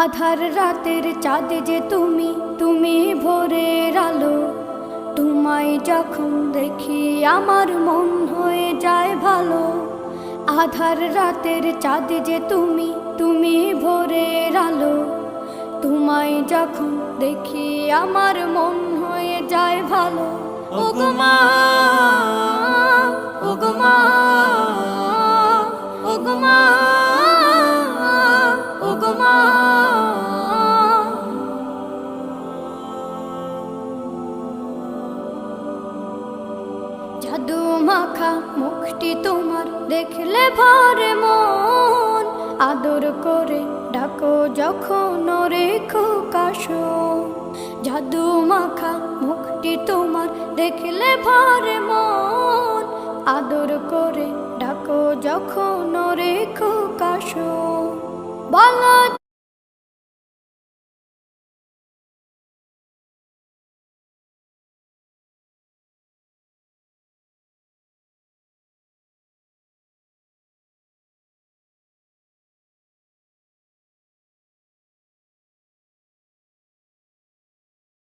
আধার রাতের চাঁদ যে তুমি, তুমি ভোরের আলো। তোমায় যখন দেখি আমার মন হয়ে যায় ভালো। আধার রাতের চাঁদ যে তুমি, তুমি ভোরের আলো। তোমায় যখন দেখি আমার মন হয়ে যায় ভালো। ওগো মা, ওগো মা, ওগো মা, ওগো মা। জাদু মাখা মুখটি তোমার দেখলে ভরে মন। আদর করে ডাকো যখন রেখো কাশো। জাদু মাখা মুখটি তোমার দেখলে ভরে মন। আদর করে ডাকো যখন রেখো কাশো। বলো